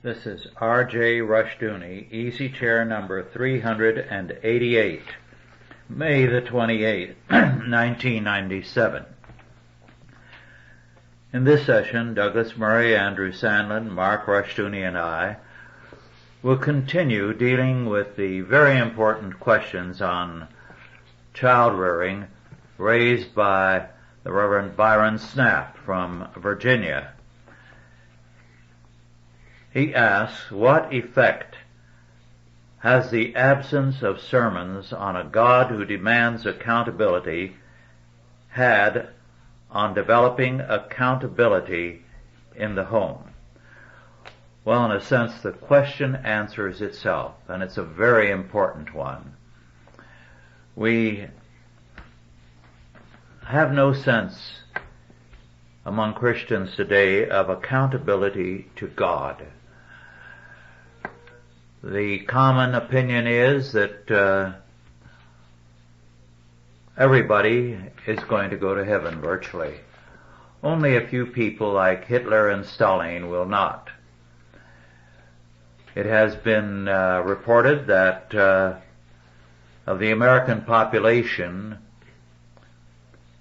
This is R.J. Rushdoony, Easy Chair number 388, May the 28th, 1997. In this session, Douglas Murray, Andrew Sandlin, Mark Rushdoony, and I will continue dealing with the very important questions on child rearing raised by the Reverend Byron Snapp from Virginia. He asks, what effect has the absence of sermons on a God who demands accountability had on developing accountability in the home? Well, in a sense, the question answers itself, and it's a very important one. We have no sense among Christians today of accountability to God. The common opinion is that everybody is going to go to heaven virtually. Only a few people like Hitler and Stalin will not. It has been reported that of the American population,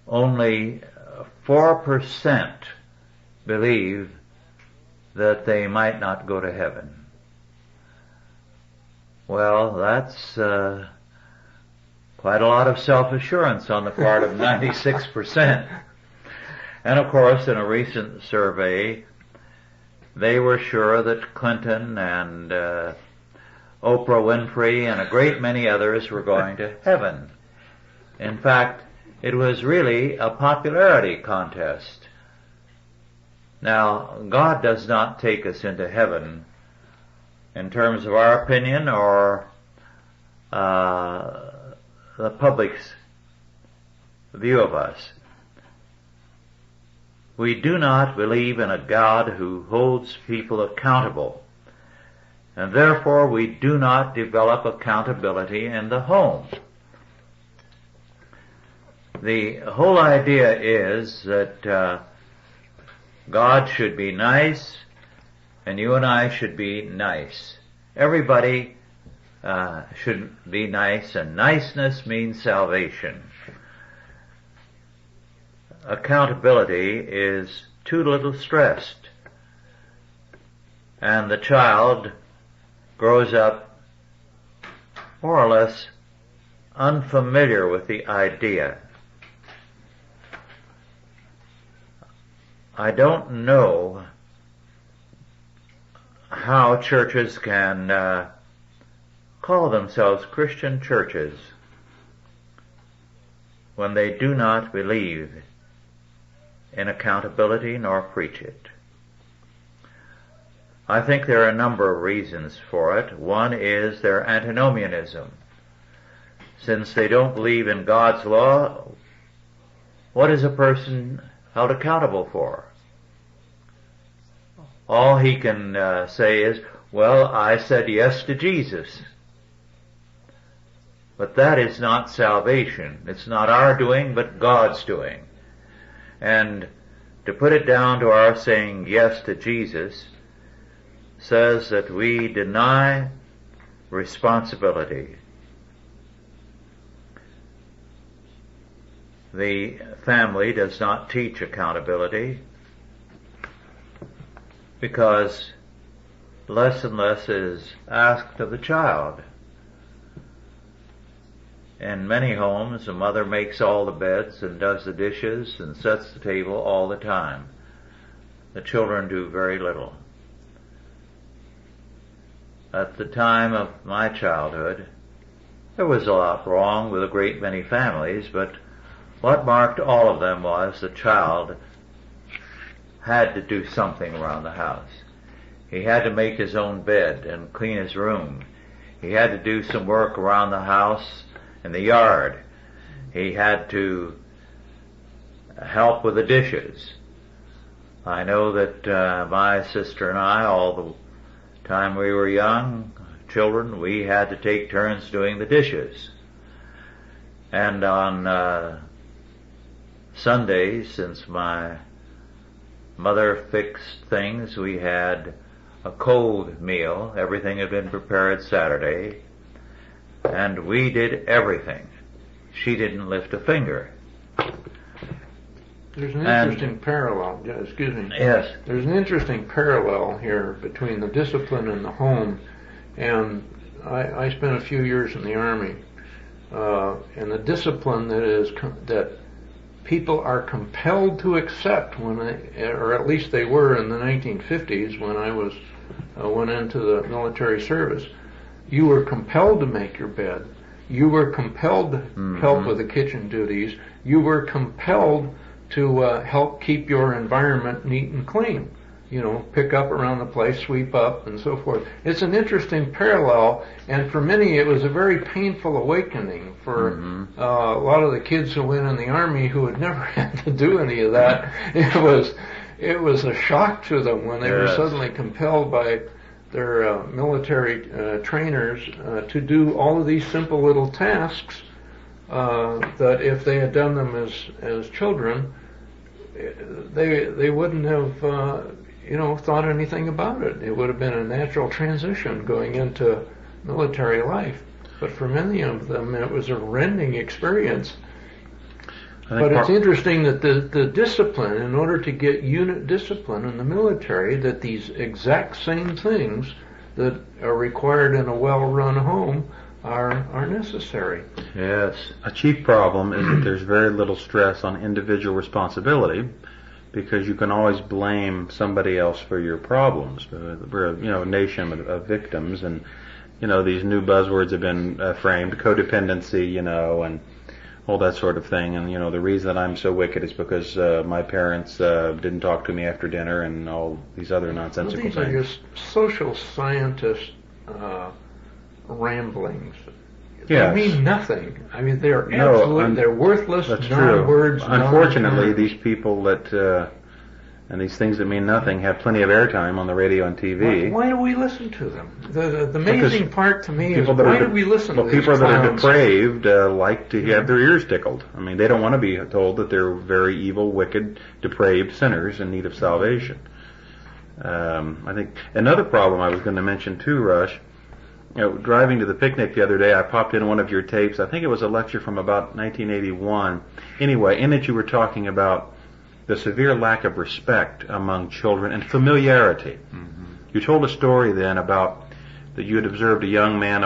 only 4% believe that they might not go to heaven. Well, that's quite a lot of self-assurance on the part of 96%. And of course, in a recent survey, they were sure that Clinton and Oprah Winfrey and a great many others were going to heaven. In fact, it was really a popularity contest. Now, God does not take us into heaven in terms of our opinion or the public's view of us. We do not believe in a God who holds people accountable, and therefore we do not develop accountability in the home. The whole idea is that God should be nice, and you and I should be nice. Everybody should be nice, and niceness means salvation. Accountability is too little stressed, and the child grows up more or less unfamiliar with the idea. I don't know how churches can call themselves Christian churches when they do not believe in accountability nor preach it. I think there are a number of reasons for it. One is their antinomianism. Since they don't believe in God's law, what is a person held accountable for? All he can say is, well, I said yes to Jesus. But that is not salvation. It's not our doing, but God's doing. And to put it down to our saying yes to Jesus says that we deny responsibility. The family does not teach accountability because less and less is asked of the child. In many homes, the mother makes all the beds and does the dishes and sets the table all the time. The children do very little. At the time of my childhood, there was a lot wrong with a great many families, but what marked all of them was the child had to do something around the house. He had to make his own bed and clean his room. He had to do some work around the house in the yard. He had to help with the dishes. I know that my sister and I, all the time we were young children, we had to take turns doing the dishes. And on Sundays, since my mother fixed things, we had a cold meal. Everything had been prepared Saturday, and we did everything. She didn't lift a finger. There's an interesting parallel. Excuse me. Yes. There's an interesting parallel here between the discipline in the home, and I spent a few years in the Army, and the discipline that people are compelled to accept or at least they were in the 1950s when I went into the military service. You were compelled to make your bed. You were compelled to help with the kitchen duties. You were compelled to help keep your environment neat and clean. Pick up around the place, sweep up, and so forth. It's an interesting parallel, and for many it was a very painful awakening for a lot of the kids who went in the Army who had never had to do any of that. It was a shock to them when they were suddenly compelled by their military trainers to do all of these simple little tasks that if they had done them as children, they wouldn't have thought anything about it. It would have been a natural transition going into military life. But for many of them, it was a rending experience. But it's interesting that the discipline, in order to get unit discipline in the military, that these exact same things that are required in a well-run home are necessary. Yes. A chief problem is that there's very little stress on individual responsibility, because you can always blame somebody else for your problems. We're a nation of victims, and these new buzzwords have been framed: codependency, and all that sort of thing. And the reason that I'm so wicked is because my parents didn't talk to me after dinner, and all these other nonsensical things. These are just social scientist ramblings. Yes. They mean nothing. I mean, they're they're worthless, non-words. Unfortunately, these people that and these things that mean nothing have plenty of airtime on the radio and TV. Why do we listen to them? The amazing part to me is, why do we listen to these people clowns? That are depraved like to have their ears tickled. I mean, they don't want to be told that they're very evil, wicked, depraved sinners in need of salvation. I think another problem I was going to mention too, Rush, driving to the picnic the other day, I popped in one of your tapes. I think it was a lecture from about 1981. Anyway, in it you were talking about the severe lack of respect among children and familiarity. You told a story then about that you had observed a young man,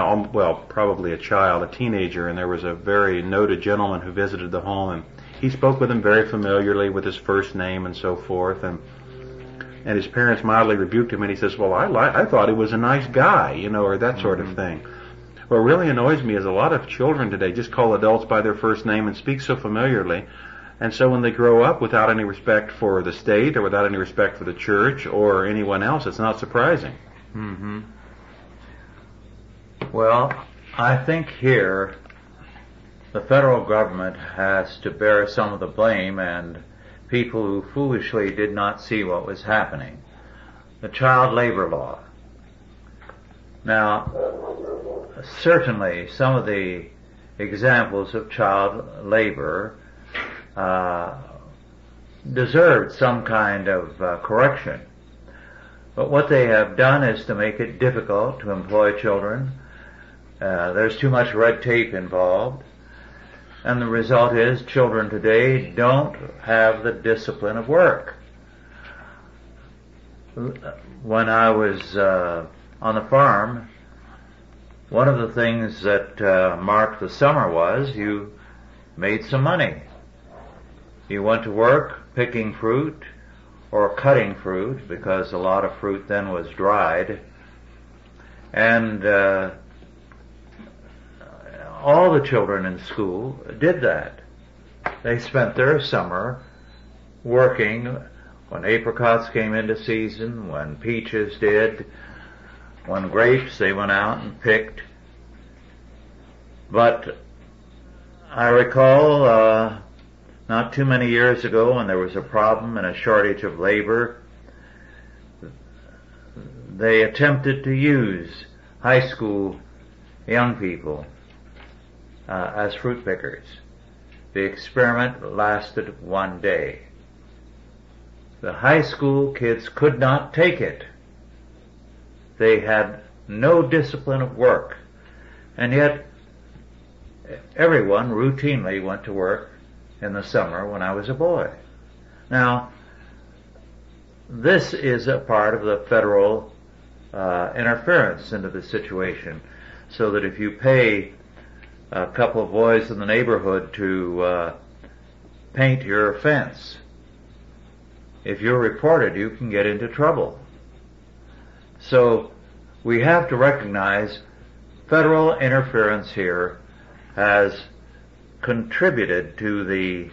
probably a child, a teenager, and there was a very noted gentleman who visited the home, and he spoke with him very familiarly with his first name and so forth, and his parents mildly rebuked him, and he says, well, I thought he was a nice guy, or that sort of thing. What really annoys me is a lot of children today just call adults by their first name and speak so familiarly, and so when they grow up without any respect for the state or without any respect for the church or anyone else, it's not surprising. Well, I think here the federal government has to bear some of the blame, and people who foolishly did not see what was happening. The child labor law. Now, certainly some of the examples of child labor deserved some kind of correction. But what they have done is to make it difficult to employ children. There's too much red tape involved. And the result is children today don't have the discipline of work. When I was on the farm, one of the things that marked the summer was you made some money. You went to work picking fruit or cutting fruit, because a lot of fruit then was dried. And all the children in school did that. They spent their summer working when apricots came into season, when peaches did, when grapes they went out and picked. But I recall not too many years ago, when there was a problem and a shortage of labor, they attempted to use high school young people as fruit pickers. The experiment lasted one day. The high school kids could not take it. They had no discipline of work. And yet, everyone routinely went to work in the summer when I was a boy. Now, this is a part of the federal interference into the situation, so that if you pay a couple of boys in the neighborhood to paint your fence, if you're reported, you can get into trouble. So we have to recognize federal interference here has contributed to the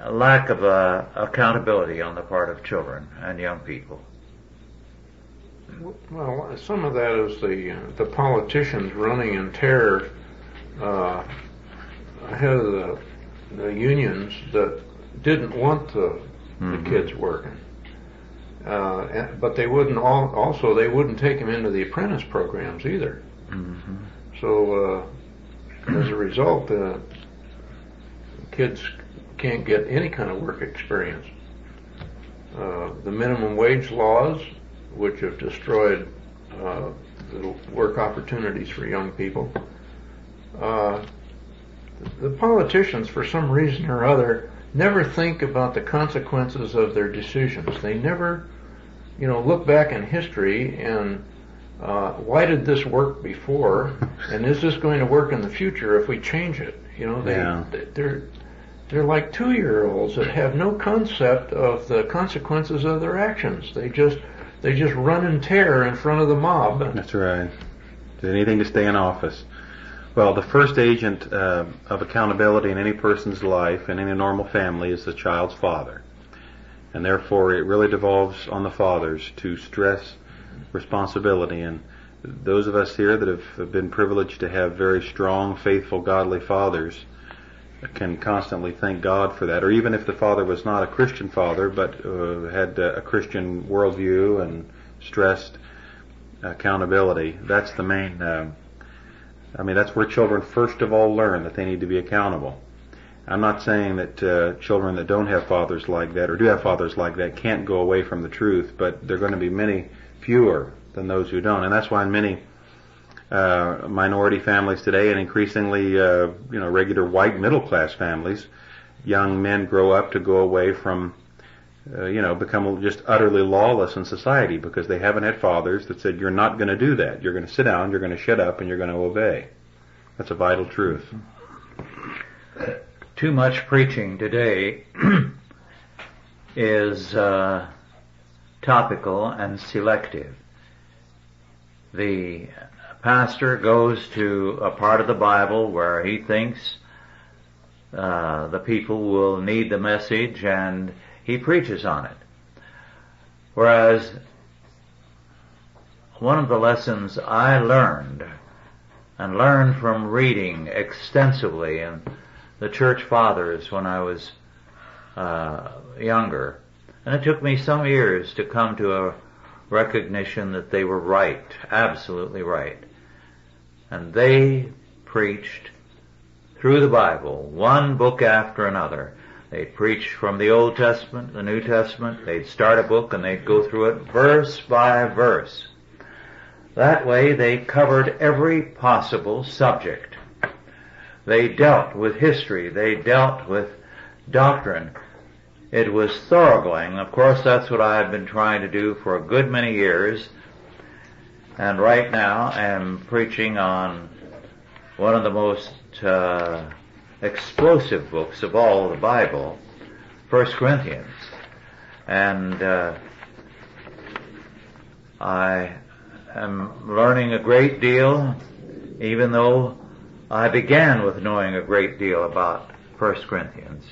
lack of accountability on the part of children and young people. Well, some of that is the politicians running in terror ahead of the unions that didn't want the kids working. But they wouldn't they wouldn't take them into the apprentice programs either. Mm-hmm. So as a result, kids can't get any kind of work experience. The minimum wage laws, which have destroyed the work opportunities for young people. The politicians, for some reason or other, never think about the consequences of their decisions. They never, look back in history and why did this work before, and is this going to work in the future if we change it? They're like 2-year-olds that have no concept of the consequences of their actions. They just run in terror in front of the mob. That's right. Anything to stay in office. Well, the first agent of accountability in any person's life, in any normal family, is the child's father. And therefore it really devolves on the fathers to stress responsibility. And those of us here that have been privileged to have very strong, faithful, godly fathers can constantly thank God for that. Or even if the father was not a Christian father, but had a Christian worldview and stressed accountability, that's the main, that's where children first of all learn that they need to be accountable. I'm not saying that children that don't have fathers like that, or do have fathers like that, can't go away from the truth, but there are going to be many fewer than those who don't. And that's why in many minority families today, and increasingly regular white middle class families, young men grow up to go away from become just utterly lawless in society because they haven't had fathers that said, you're not going to do that. You're going to sit down, you're going to shut up, and you're going to obey. That's a vital truth. Too much preaching today is topical and selective. The pastor goes to a part of the Bible where he thinks the people will need the message, and he preaches on it. Whereas one of the lessons I learned from reading extensively in the church fathers when I was younger, and it took me some years to come to a recognition that they were right, absolutely right. And they preached through the Bible, one book after another. They'd preach from the Old Testament, the New Testament. They'd start a book and they'd go through it verse by verse. That way they covered every possible subject. They dealt with history. They dealt with doctrine. It was thoroughgoing. Of course, that's what I've been trying to do for a good many years. And right now I'm preaching on one of the most explosive books of all the Bible, 1 Corinthians. And I am learning a great deal, even though I began with knowing a great deal about 1 Corinthians.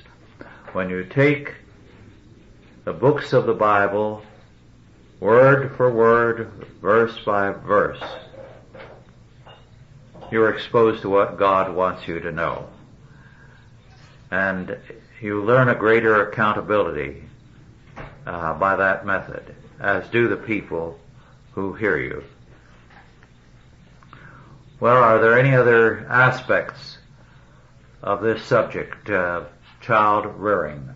When you take the books of the Bible, word for word, verse by verse, you're exposed to what God wants you to know. And you learn a greater accountability by that method, as do the people who hear you. Well, are there any other aspects of this subject, child rearing,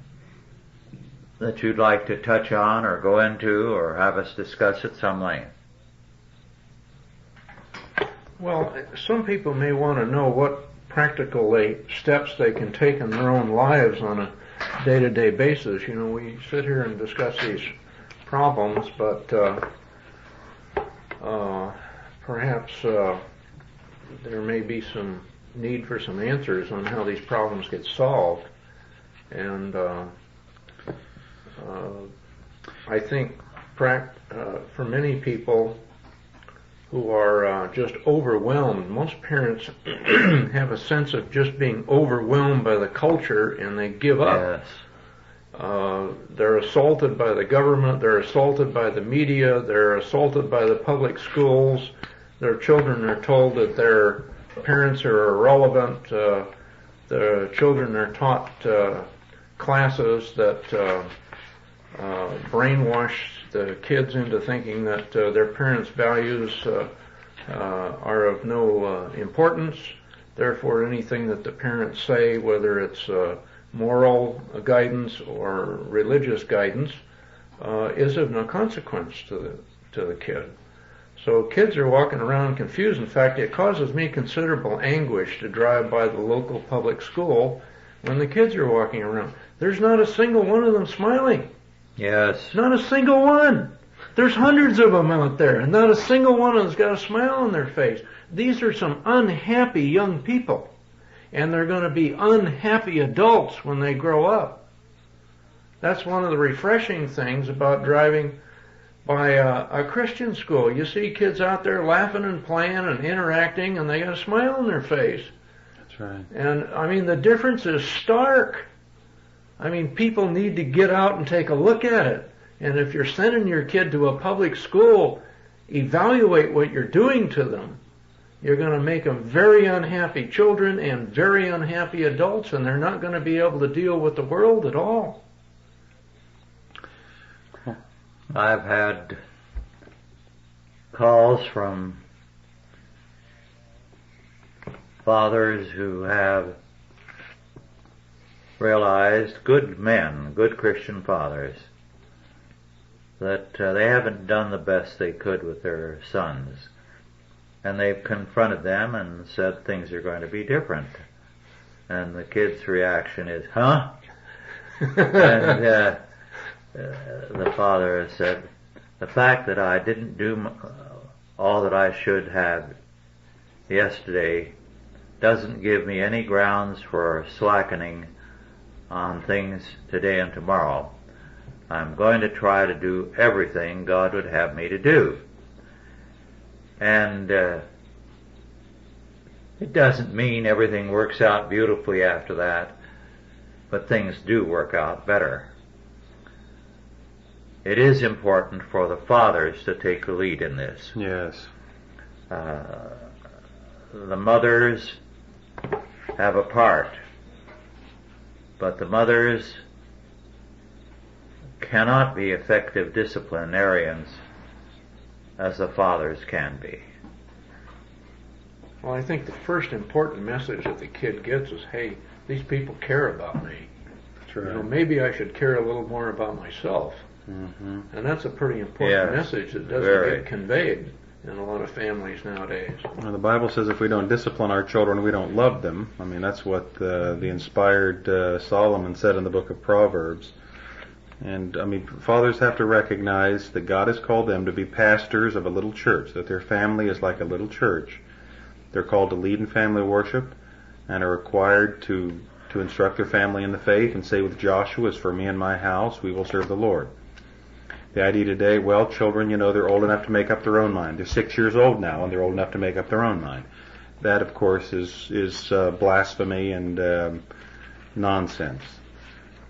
that you'd like to touch on or go into or have us discuss at some length? Well, some people may want to know what practical steps they can take in their own lives on a day-to-day basis. You know, we sit here and discuss these problems, but perhaps there may be some need for some answers on how these problems get solved. And I think for many people who are just overwhelmed, most parents have a sense of just being overwhelmed by the culture and they give up. Yes. They're assaulted by the government, they're assaulted by the media, they're assaulted by the public schools. Their children are told that their parents are irrelevant. The children are taught classes that brainwash the kids into thinking that their parents' values are of no importance. Therefore, anything that the parents say, whether it's moral guidance or religious guidance, is of no consequence to the kid. So kids are walking around confused. In fact, it causes me considerable anguish to drive by the local public school when the kids are walking around. There's not a single one of them smiling. Yes. Not a single one. There's hundreds of them out there, and not a single one of them's got a smile on their face. These are some unhappy young people, and they're going to be unhappy adults when they grow up. That's one of the refreshing things about driving by a Christian school. You see kids out there laughing and playing and interacting, and they got a smile on their face. That's right. And, I mean, the difference is stark. I mean, people need to get out and take a look at it. And if you're sending your kid to a public school, evaluate what you're doing to them. You're going to make them very unhappy children and very unhappy adults, and they're not going to be able to deal with the world at all. I've had calls from fathers who have realized, good men, good Christian fathers, that they haven't done the best they could with their sons. And they've confronted them and said things are going to be different. And the kid's reaction is, huh? And the father has said, the fact that I didn't do all that I should have yesterday doesn't give me any grounds for slackening on things today and tomorrow. I'm going to try to do everything God would have me to do. And it doesn't mean everything works out beautifully after that, but things do work out better. It is important for the fathers to take the lead in this. Yes. The mothers have a part, but the mothers cannot be effective disciplinarians as the fathers can be. Well, I think the first important message that the kid gets is, hey, these people care about me. That's right. You know, maybe I should care a little more about myself. Mm-hmm. And that's a pretty important message that doesn't get conveyed in a lot of families nowadays. Well, the Bible says if we don't discipline our children, we don't love them. I mean, that's what the inspired Solomon said in the book of Proverbs. And, I mean, fathers have to recognize that God has called them to be pastors of a little church, that their family is like a little church. They're called to lead in family worship and are required to instruct their family in the faith and say with Joshua, as for me and my house, we will serve the Lord. The idea today, well, children, you know, they're old enough to make up their own mind. They're 6 years old now, and they're old enough to make up their own mind. That, of course, is blasphemy and nonsense.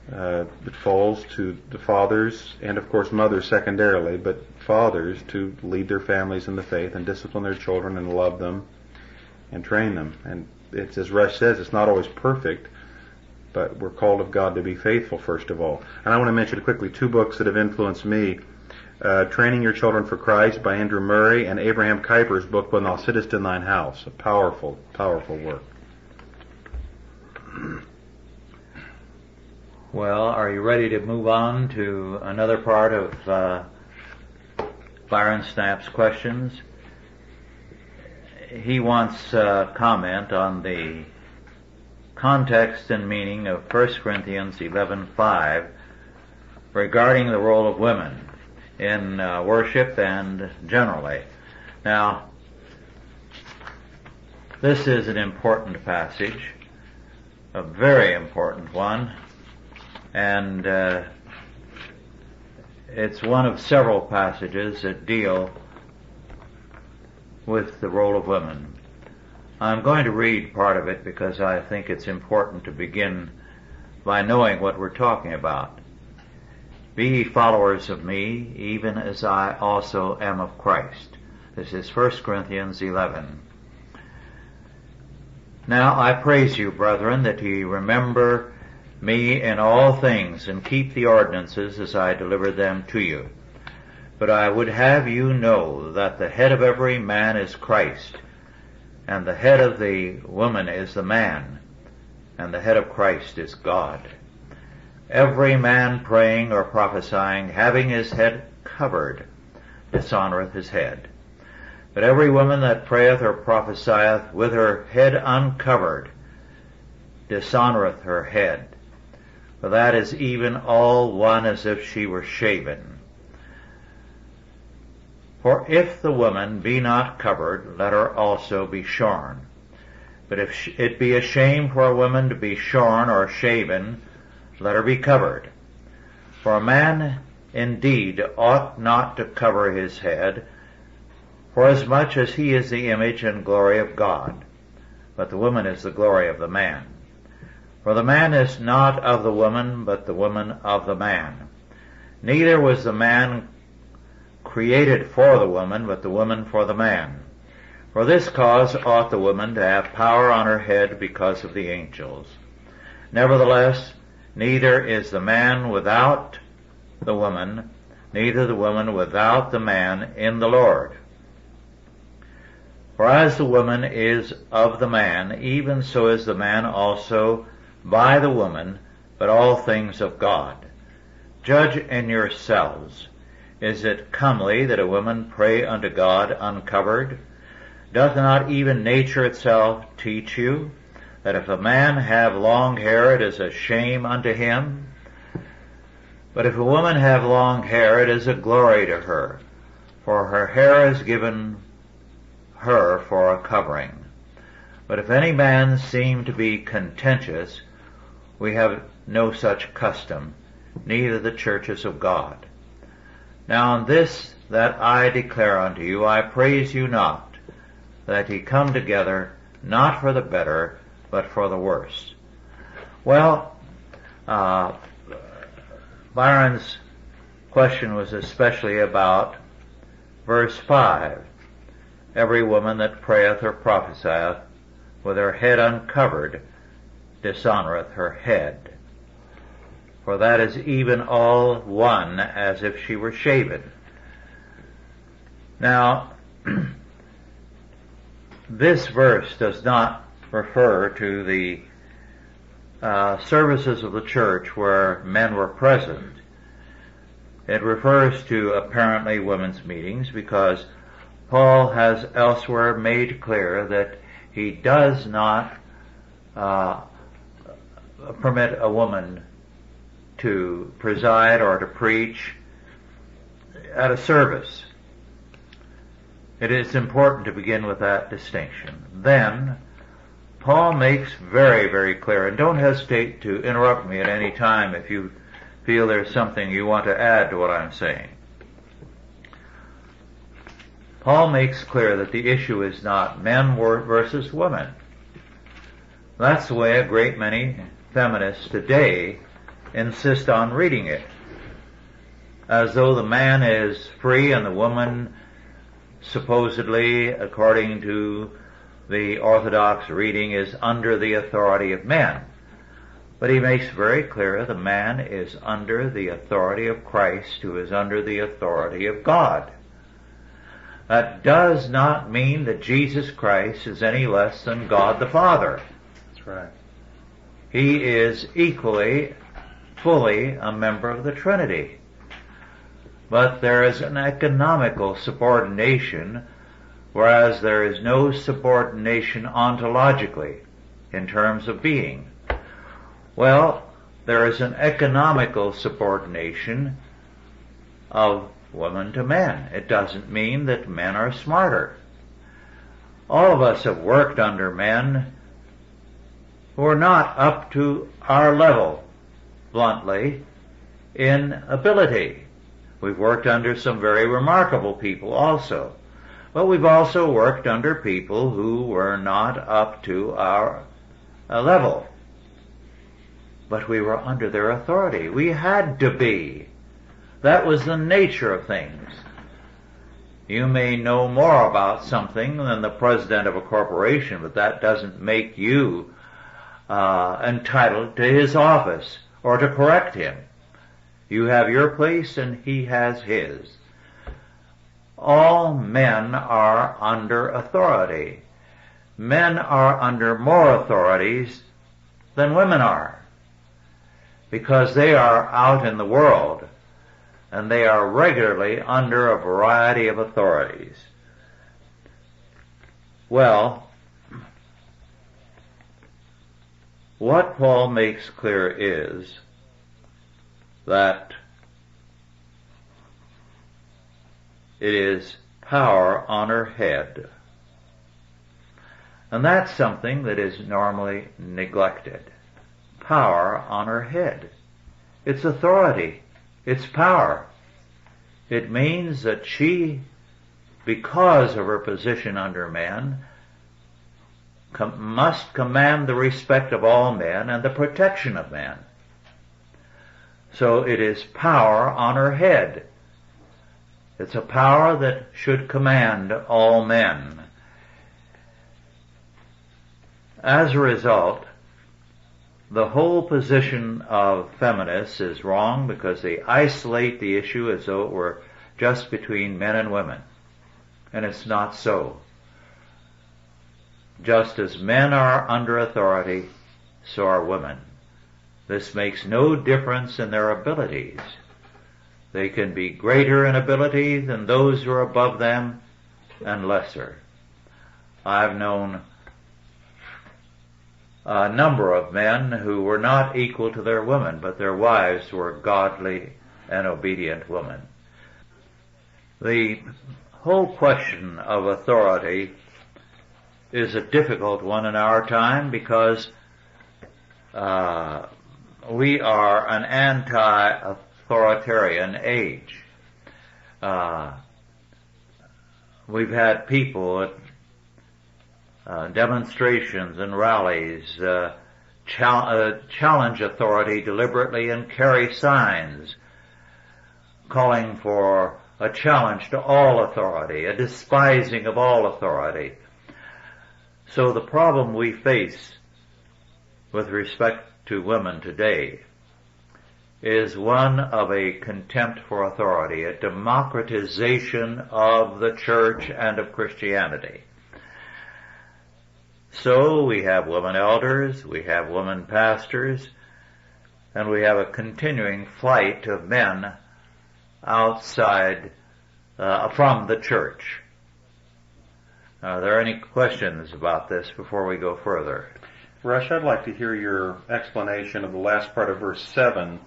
It falls to the fathers and, of course, mothers secondarily, but fathers to lead their families in the faith and discipline their children and love them and train them. And it's, as Rush says, it's not always perfect, but we're called of God to be faithful, first of all. And I want to mention quickly 2 books that have influenced me. Training Your Children for Christ by Andrew Murray, and Abraham Kuyper's book, When Thou Sittest in Thine House. A powerful, powerful work. Well, are you ready to move on to another part of Byron Snapp's questions? he wants comment on the context and meaning of 1 Corinthians 11:5 regarding the role of women in worship and generally. Now, this is an important passage, a very important one, and it's one of several passages that deal with the role of women. I'm going to read part of it because I think it's important to begin by knowing what we're talking about. Be ye followers of me, even as I also am of Christ. This is 1 Corinthians 11. Now I praise you, brethren, that ye remember me in all things, and keep the ordinances as I delivered them to you. But I would have you know that the head of every man is Christ, and the head of the woman is the man, and the head of Christ is God. Every man praying or prophesying, having his head covered, dishonoreth his head. But every woman that prayeth or prophesieth with her head uncovered, dishonoreth her head. For that is even all one as if she were shaven. For if the woman be not covered, let her also be shorn. But if it be a shame for a woman to be shorn or shaven, let her be covered. For a man indeed ought not to cover his head, forasmuch as he is the image and glory of God, but the woman is the glory of the man. For the man is not of the woman, but the woman of the man. Neither was the man created for the woman, but the woman for the man. For this cause ought the woman to have power on her head because of the angels. Nevertheless, neither is the man without the woman, neither the woman without the man in the Lord. For as the woman is of the man, even so is the man also by the woman, but all things of God. Judge in yourselves. Is it comely that a woman pray unto God uncovered? Doth not even nature itself teach you that if a man have long hair, it is a shame unto him? But if a woman have long hair, it is a glory to her, for her hair is given her for a covering. But if any man seem to be contentious, we have no such custom, neither the churches of God. Now on this that I declare unto you, I praise you not, that ye come together, not for the better, but for the worse. Well, Byron's question was especially about verse 5. Every woman that prayeth or prophesieth with her head uncovered dishonoreth her head. For that is even all one as if she were shaven. Now, this verse does not refer to the services of the church where men were present. It refers to apparently women's meetings, because Paul has elsewhere made clear that he does not permit a woman to preside or to preach at a service. It is important to begin with that distinction. Then, Paul makes very, very clear, and don't hesitate to interrupt me at any time if you feel there's something you want to add to what I'm saying. Paul makes clear that the issue is not men versus women. That's the way a great many feminists today insist on reading it, as though the man is free and the woman, supposedly, according to the Orthodox reading, is under the authority of men. But he makes very clear the man is under the authority of Christ, who is under the authority of God. That does not mean that Jesus Christ is any less than God the Father. That's right. He is equally, fully a member of the Trinity. But there is an economical subordination whereas there is no subordination ontologically in terms of being. Well, there is an economical subordination of women to men. It doesn't mean that men are smarter. All of us have worked under men who are not up to our level, bluntly, in ability. We've worked under some very remarkable people also. But we've also worked under people who were not up to our level. But we were under their authority. We had to be. That was the nature of things. You may know more about something than the president of a corporation, but that doesn't make you entitled to his office or to correct him. You have your place and he has his. All men are under authority. Men are under more authorities than women are, because they are out in the world and they are regularly under a variety of authorities. Well, what Paul makes clear is that it is power on her head. And that's something that is normally neglected. Power on her head. It's authority. It's power. It means that she, because of her position under men, must command the respect of all men and the protection of men. So it is power on her head. It's a power that should command all men. As a result, the whole position of feminists is wrong because they isolate the issue as though it were just between men and women. And it's not so. Just as men are under authority, so are women. This makes no difference in their abilities. They can be greater in ability than those who are above them and lesser. I've known a number of men who were not equal to their women, but their wives were godly and obedient women. The whole question of authority is a difficult one in our time because we are an anti-authoritarian age. We've had people at demonstrations and rallies challenge authority deliberately and carry signs calling for a challenge to all authority, a despising of all authority. So the problem we face with respect to women today is one of a contempt for authority, a democratization of the church and of Christianity. So we have women elders, we have women pastors, and we have a continuing flight of men outside from the church. Are there any questions about this before we go further? Rush, I'd like to hear your explanation of the last part of verse 7.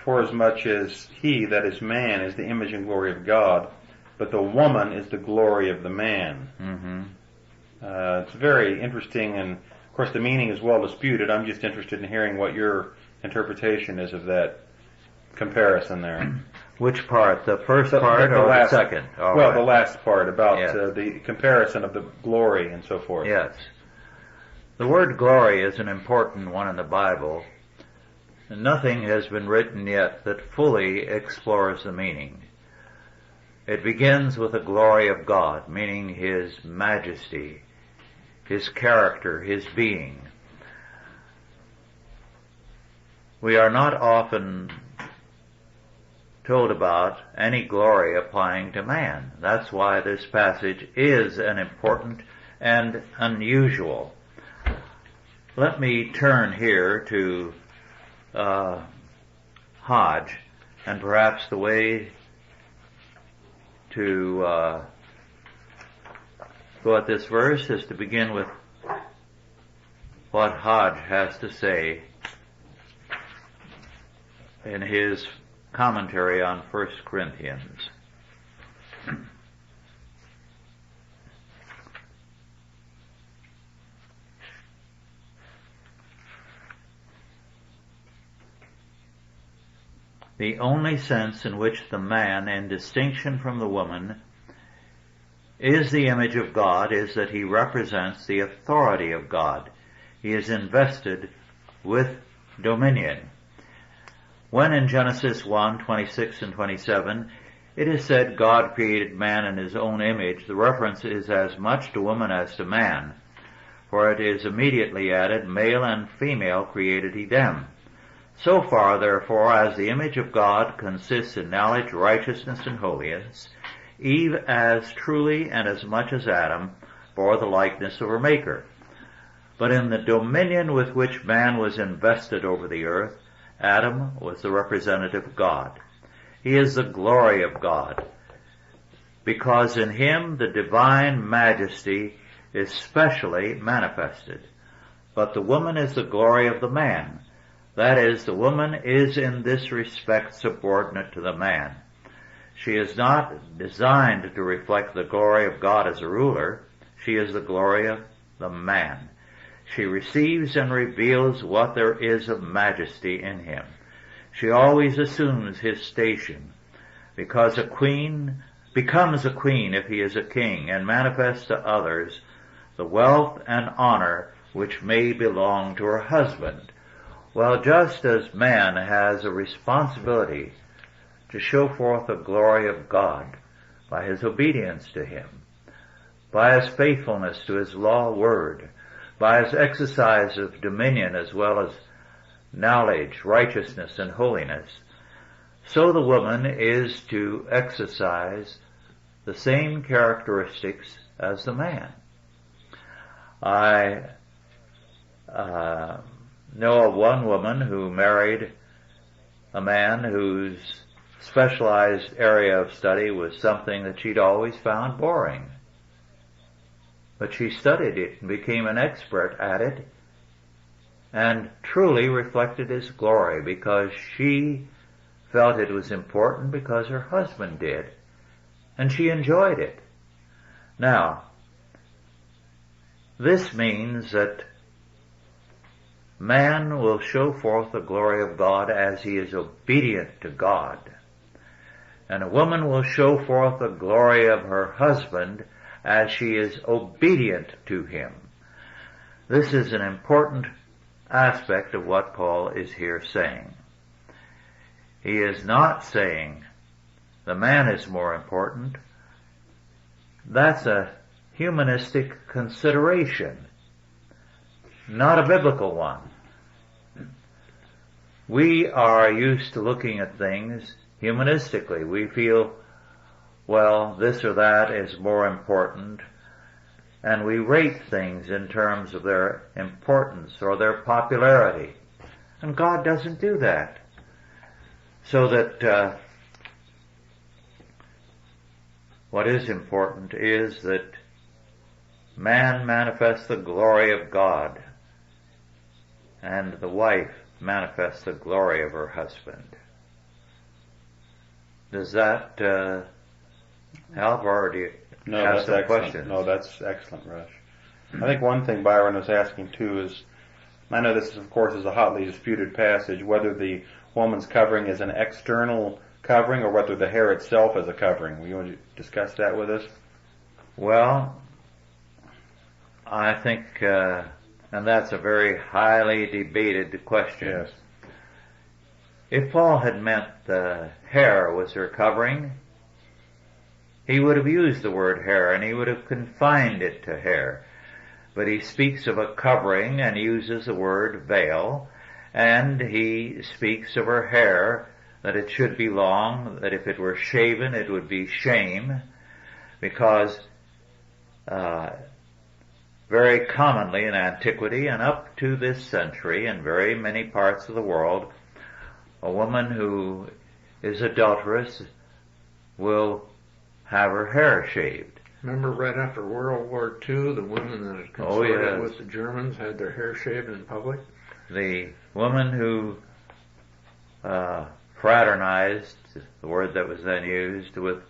For as much as he, that is man, is the image and glory of God, but the woman is the glory of the man. Mm-hmm. It's very interesting, and of course the meaning is well disputed. I'm just interested in hearing what your interpretation is of that comparison there. Which part? The first part or the second? Well, the last part about the comparison of the glory and so forth. Yes. The word glory is an important one in the Bible. And nothing has been written yet that fully explores the meaning. It begins with the glory of God, meaning His majesty, His character, His being. We are not often told about any glory applying to man. That's why this passage is an important and unusual. Let me turn here to Hodge, and perhaps the way to go at this verse is to begin with what Hodge has to say in his commentary on 1 Corinthians. The only sense in which the man, in distinction from the woman, is the image of God is that he represents the authority of God. He is invested with dominion. When in Genesis 1:26 and 27, it is said God created man in his own image, the reference is as much to woman as to man, for it is immediately added, male and female created he them. So far, therefore, as the image of God consists in knowledge, righteousness, and holiness, Eve as truly and as much as Adam bore the likeness of her Maker. But in the dominion with which man was invested over the earth, Adam was the representative of God. He is the glory of God, because in him the divine majesty is specially manifested. But the woman is the glory of the man. That is, the woman is in this respect subordinate to the man. She is not designed to reflect the glory of God as a ruler. She is the glory of the man. She receives and reveals what there is of majesty in him. She always assumes his station, because a queen becomes a queen if he is a king, and manifests to others the wealth and honor which may belong to her husband. Well, just as man has a responsibility to show forth the glory of God by his obedience to him, by his faithfulness to his law word, by his exercise of dominion as well as knowledge, righteousness, and holiness, so the woman is to exercise the same characteristics as the man. I know of one woman who married a man whose specialized area of study was something that she'd always found boring. But she studied it and became an expert at it and truly reflected his glory because she felt it was important because her husband did, and she enjoyed it. Now, this means that man will show forth the glory of God as he is obedient to God, and a woman will show forth the glory of her husband as she is obedient to him. This is an important aspect of what Paul is here saying. He is not saying the man is more important. That's a humanistic consideration, not a biblical one. We are used to looking at things humanistically. We feel, well, this or that is more important, and we rate things in terms of their importance or their popularity. And God doesn't do that. So that what is important is that man manifests the glory of God, and the wife manifests the glory of her husband. Does that help, or do you have some questions? No, that's excellent, Rush. I think one thing Byron was asking too is, I know this of course is a hotly disputed passage, whether the woman's covering is an external covering or whether the hair itself is a covering. Will you want to discuss that with us? Well, I think, and that's a very highly debated question. Yes. If Paul had meant the hair was her covering, he would have used the word hair and he would have confined it to hair. But he speaks of a covering and uses the word veil, and he speaks of her hair, that it should be long, that if it were shaven it would be shame, because very commonly in antiquity and up to this century in very many parts of the world, a woman who is adulterous will have her hair shaved. Remember right after World War II, the women that had consorted with the Germans had their hair shaved in public? The women who fraternized, the word that was then used, with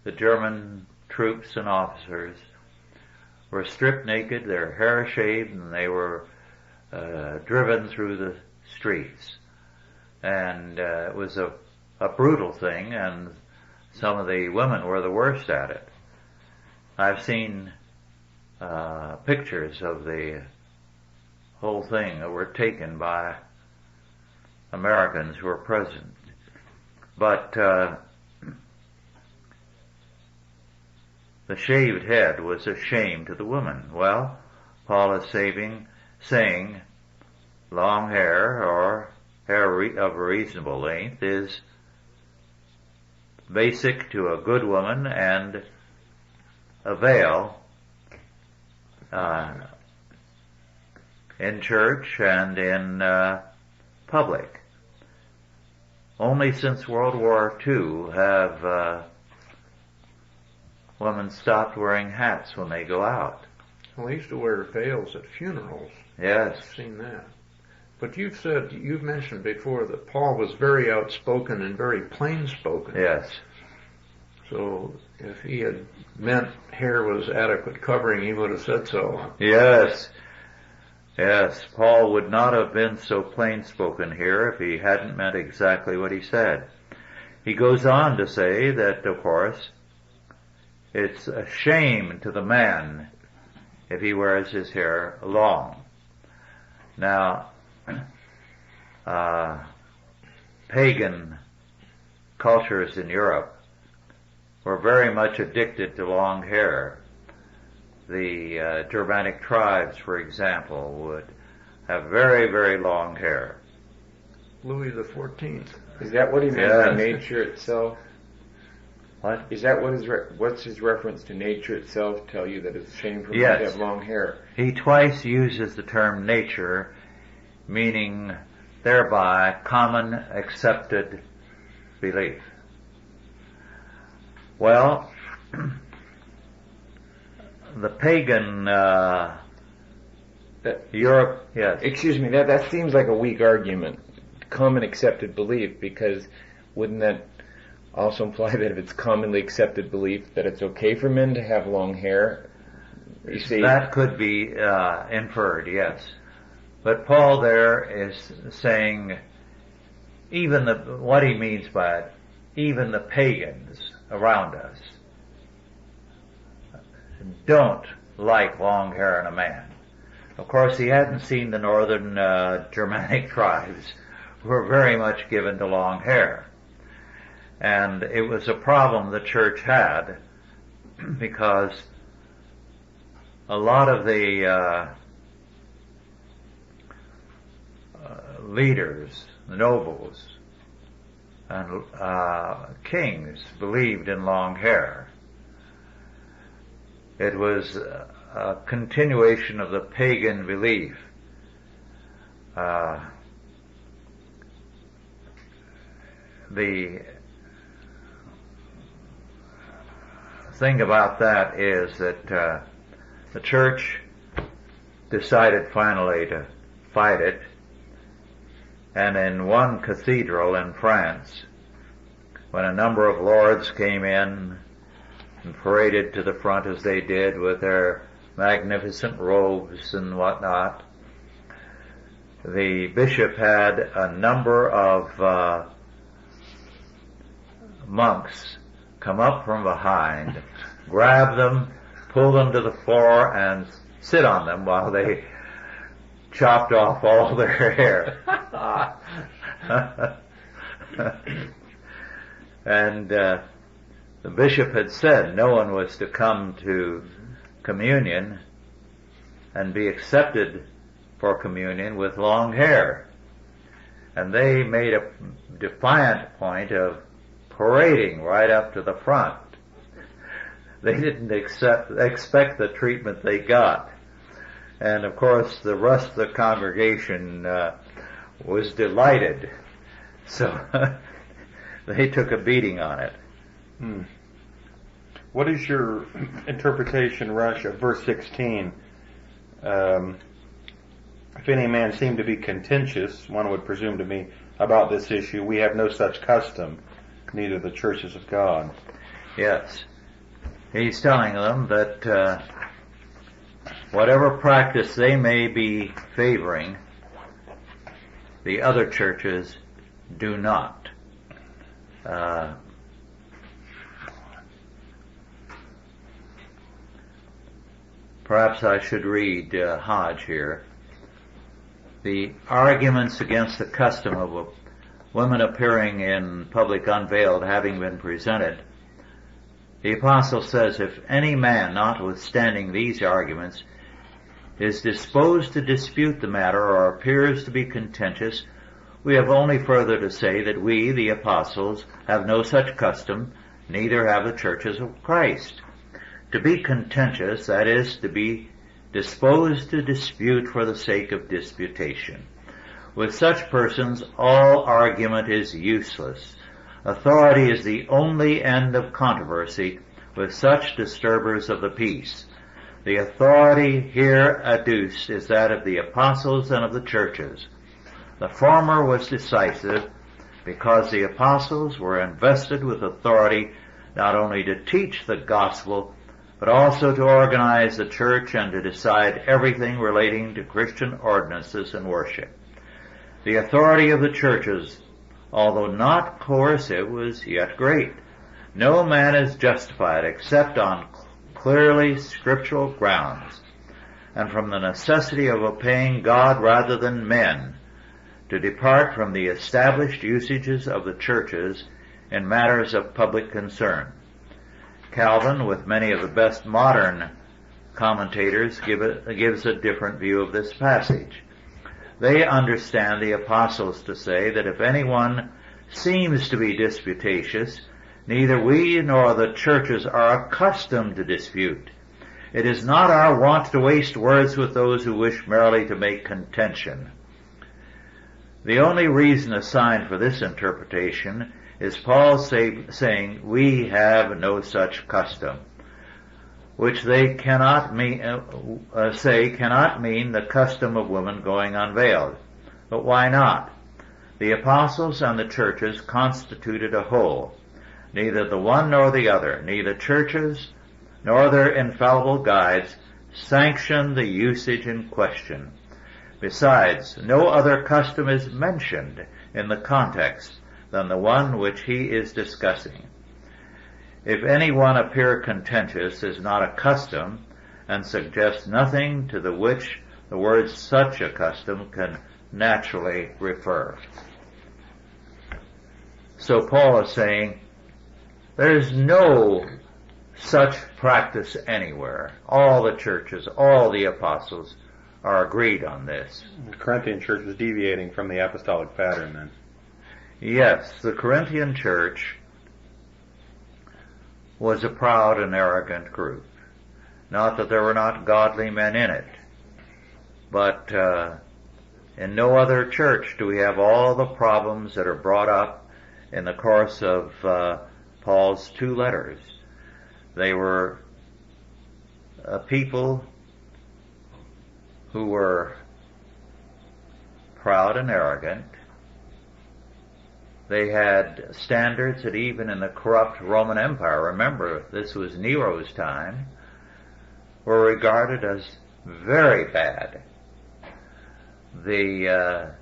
the German troops and officers were stripped naked, their hair shaved, and they were driven through the streets. And it was a brutal thing, and some of the women were the worst at it. I've seen pictures of the whole thing that were taken by Americans who were present. But the shaved head was a shame to the woman. Well, Paul is saying long hair or hair of a reasonable length is basic to a good woman, and a veil in church and in public. Only since World War II have women stopped wearing hats when they go out. Well, they used to wear veils at funerals. Yes. I've seen that. But you've mentioned before that Paul was very outspoken and very plain spoken. Yes. So if he had meant hair was adequate covering, he would have said so. Yes. Yes. Paul would not have been so plain spoken here if he hadn't meant exactly what he said. He goes on to say that, of course, it's a shame to the man if he wears his hair long. Now, pagan cultures in Europe were very much addicted to long hair. The Germanic tribes, for example, would have very, very long hair. Louis XIV. Is that what he meant by nature itself? What? Is that what's his reference to nature itself tell you that it's a shame for men to have long hair? He twice uses the term nature, meaning thereby common accepted belief. Well, the pagan Europe, yes. Excuse me, that seems like a weak argument. Common accepted belief, because wouldn't that also imply that if it's commonly accepted belief that it's okay for men to have long hair? You see, that could be inferred, yes. But Paul there is saying what he means by it, even the pagans around us don't like long hair in a man. Of course, he hadn't seen the northern Germanic tribes who were very much given to long hair. And it was a problem the church had because a lot of the leaders, the nobles, and kings believed in long hair. It was a continuation of the pagan belief. The thing about that is that the church decided finally to fight it, and in one cathedral in France, when a number of lords came in and paraded to the front as they did with their magnificent robes and whatnot, the bishop had a number of monks come up from behind, grab them, pull them to the floor, and sit on them while they chopped off all their hair. And the bishop had said no one was to come to communion and be accepted for communion with long hair. And they made a defiant point of parading right up to the front. They didn't expect the treatment they got. And of course the rest of the congregation was delighted. So they took a beating on it. What is your interpretation, Rush, of verse 16? If any man seem to be contentious, one would presume to me, about this issue, we have no such custom, neither the churches of God. Yes. He's telling them that whatever practice they may be favoring, the other churches do not. Perhaps I should read Hodge here. The arguments against the custom of women appearing in public unveiled having been presented, the apostle says, if any man, notwithstanding these arguments, is disposed to dispute the matter or appears to be contentious, we have only further to say that we, the apostles, have no such custom, neither have the churches of Christ. To be contentious, that is, to be disposed to dispute for the sake of disputation. With such persons, all argument is useless. Authority is the only end of controversy with such disturbers of the peace. The authority here adduced is that of the apostles and of the churches. The former was decisive because the apostles were invested with authority not only to teach the gospel, but also to organize the church and to decide everything relating to Christian ordinances and worship. The authority of the churches, although not coercive, was yet great. No man is justified except on clearly scriptural grounds, and from the necessity of obeying God rather than men, to depart from the established usages of the churches in matters of public concern. Calvin, with many of the best modern commentators, gives a different view of this passage. They understand the apostles to say that if anyone seems to be disputatious, neither we nor the churches are accustomed to dispute. It is not our wont to waste words with those who wish merely to make contention. The only reason assigned for this interpretation is Paul saying, we have no such custom, which they cannot mean the custom of women going unveiled. But why not? The apostles and the churches constituted a whole. Neither the one nor the other, neither churches nor their infallible guides, sanction the usage in question. Besides, no other custom is mentioned in the context than the one which he is discussing. If anyone appear contentious is not a custom, and suggests nothing to the which the word such a custom can naturally refer. So Paul is saying, there is no such practice anywhere. All the churches, all the apostles are agreed on this. The Corinthian church was deviating from the apostolic pattern then. Yes, the Corinthian church was a proud and arrogant group. Not that there were not godly men in it, but in no other church do we have all the problems that are brought up in the course of Paul's two letters. They were a people who were proud and arrogant. They had standards that even in the corrupt Roman Empire, remember this was Nero's time, were regarded as very bad. The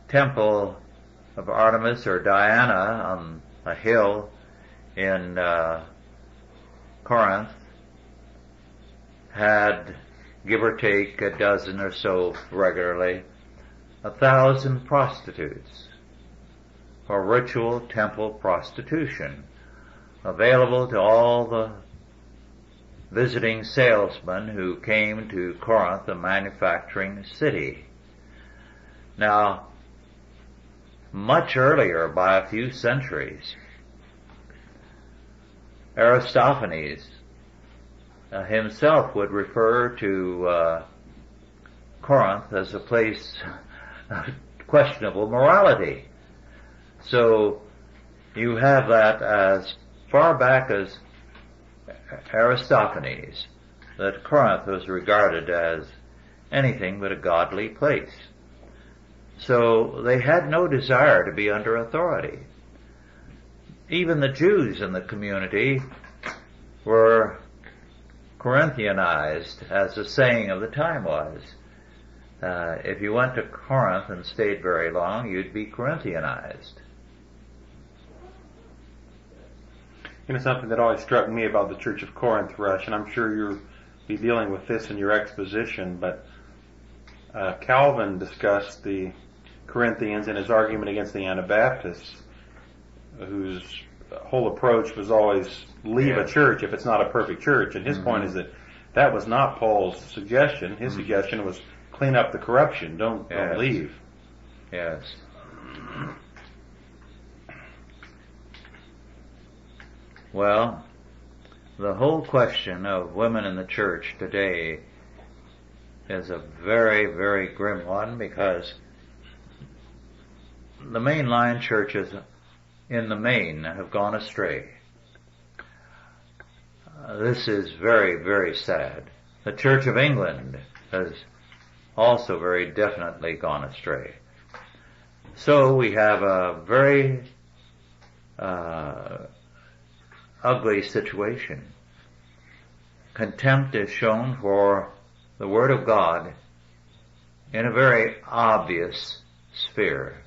temple of Artemis or Diana on a hill in Corinth had, give or take a dozen or so regularly, 1,000 prostitutes for ritual temple prostitution, available to all the visiting salesmen who came to Corinth, a manufacturing city. Now, much earlier, by a few centuries, Aristophanes himself would refer to Corinth as a place of questionable morality. So you have that as far back as Aristophanes that Corinth was regarded as anything but a godly place. So they had no desire to be under authority. Even the Jews in the community were Corinthianized, as the saying of the time was. If you went to Corinth and stayed very long, you'd be Corinthianized. You know, something that always struck me about the Church of Corinth, Rush, and I'm sure you'll be dealing with this in your exposition, but Calvin discussed the Corinthians in his argument against the Anabaptists, whose whole approach was always leave a church if it's not a perfect church. And his point is that was not Paul's suggestion. His suggestion was clean up the corruption. Don't leave. Yes. Well, the whole question of women in the church today is a very, very grim one, because the mainline churches in the main have gone astray. This is very, very sad. The Church of England has also very definitely gone astray. So we have a very ugly situation. Contempt is shown for the Word of God in a very obvious sphere.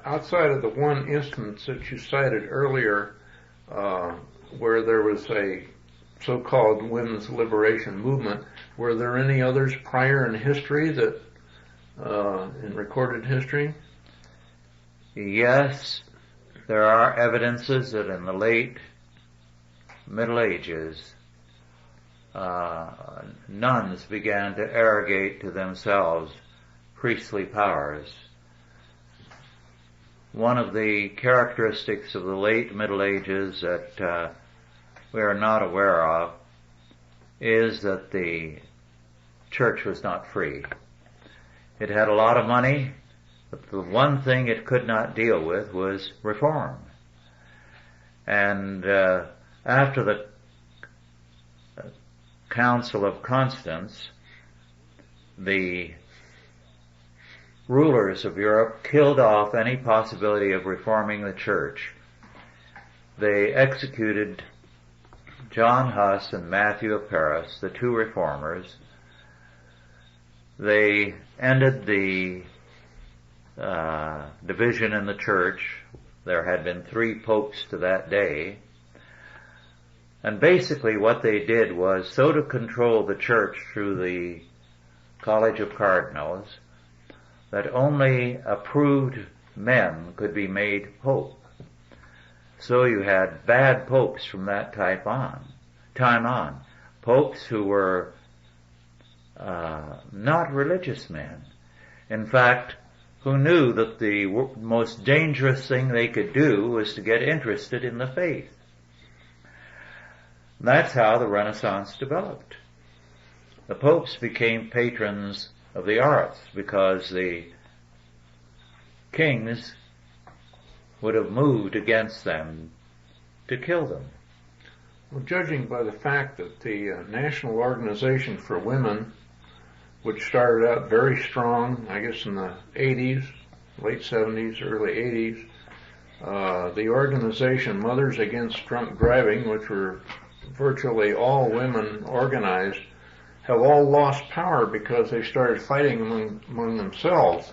Outside of the one instance that you cited earlier, where there was a so-called women's liberation movement, were there any others prior in history that, in recorded history? Yes, there are evidences that in the late Middle Ages, nuns began to arrogate to themselves priestly powers. One of the characteristics of the late Middle Ages that we are not aware of is that the church was not free. It had a lot of money, but the one thing it could not deal with was reform. And after the Council of Constance, the rulers of Europe killed off any possibility of reforming the church. They executed John Huss and Matthew of Paris, the two reformers. They ended the division in the church. There had been 3 popes to that day. And basically what they did was so to control the church through the College of Cardinals that only approved men could be made pope. So you had bad popes from that time on. Popes who were not religious men. In fact, who knew that the most dangerous thing they could do was to get interested in the faith. That's how the Renaissance developed. The popes became patrons of the arts because the kings would have moved against them to kill them. Well, judging by the fact that the National Organization for Women, which started out very strong, I guess in the 80s, late 70s, early 80s, the organization Mothers Against Drunk Driving, which were virtually all women organized, have all lost power because they started fighting among themselves.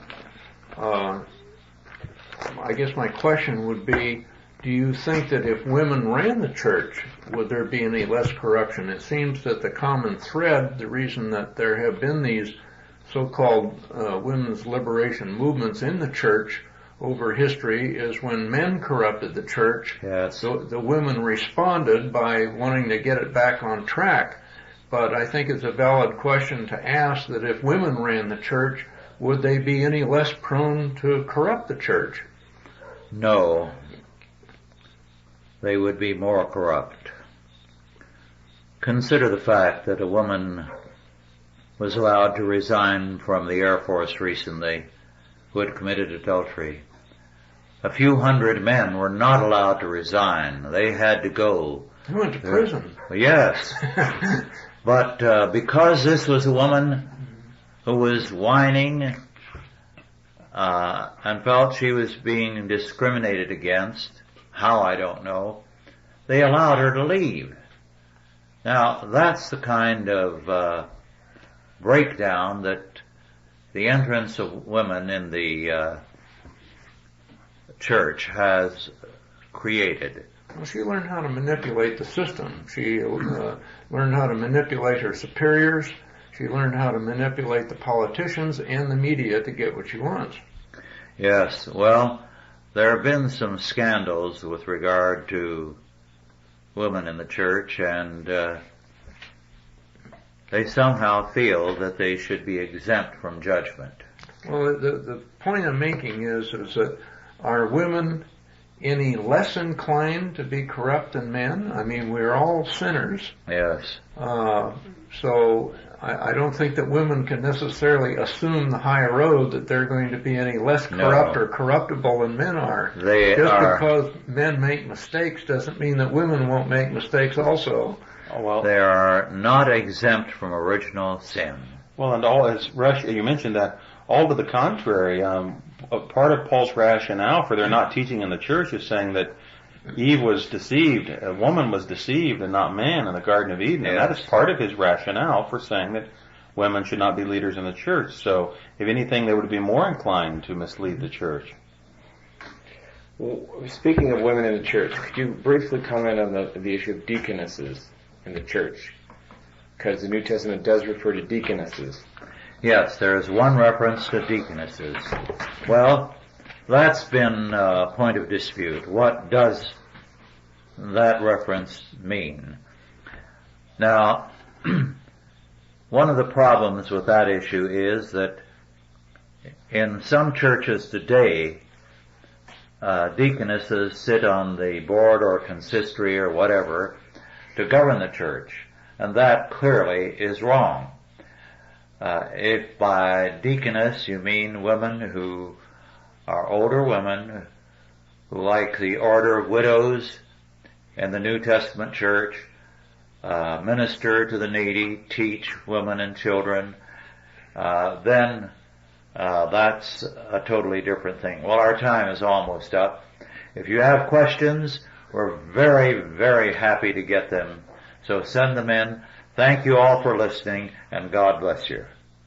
I guess my question would be, do you think that if women ran the church, would there be any less corruption? It seems that the common thread, the reason that there have been these so-called women's liberation movements in the church over history is when men corrupted the church. Yes. So the women responded by wanting to get it back on track. But I think it's a valid question to ask that if women ran the church, would they be any less prone to corrupt the church? No. They would be more corrupt. Consider the fact that a woman was allowed to resign from the Air Force recently who had committed adultery. a few hundred men were not allowed to resign. They had to go. He went to prison. Yes. But because this was a woman who was whining and felt she was being discriminated against, how I don't know, they allowed her to leave. Now, that's the kind of breakdown that the entrance of women in the church has created. Well, she learned how to manipulate the system. She learned how to manipulate her superiors. She learned how to manipulate the politicians and the media to get what she wants. Yes, well, there have been some scandals with regard to women in the church, and they somehow feel that they should be exempt from judgment. Well, the point I'm making is that are women any less inclined to be corrupt than men? I mean, we're all sinners. Yes. So I don't think that women can necessarily assume the high road that they're going to be any less corrupt or corruptible than men are. Because men make mistakes doesn't mean that women won't make mistakes also. Oh, well, they are not exempt from original sin. Well, and all, as Rush, you mentioned that, all to the contrary. Part of Paul's rationale for their not teaching in the church is saying that Eve was deceived, a woman was deceived and not man in the Garden of Eden. Yes. And that is part of his rationale for saying that women should not be leaders in the church. So, if anything, they would be more inclined to mislead the church. Well, speaking of women in the church, could you briefly comment on the issue of deaconesses in the church? Because the New Testament does refer to deaconesses. Yes, there is one reference to deaconesses. Well, that's been a point of dispute. What does that reference mean? Now, one of the problems with that issue is that in some churches today, deaconesses sit on the board or consistory or whatever to govern the church, and that clearly is wrong. If by deaconess you mean women who are older women who, like the order of widows in the New Testament church, minister to the needy, teach women and children, then that's a totally different thing. Well, our time is almost up. If you have questions, we're very, very happy to get them. So send them in. Thank you all for listening, and God bless you.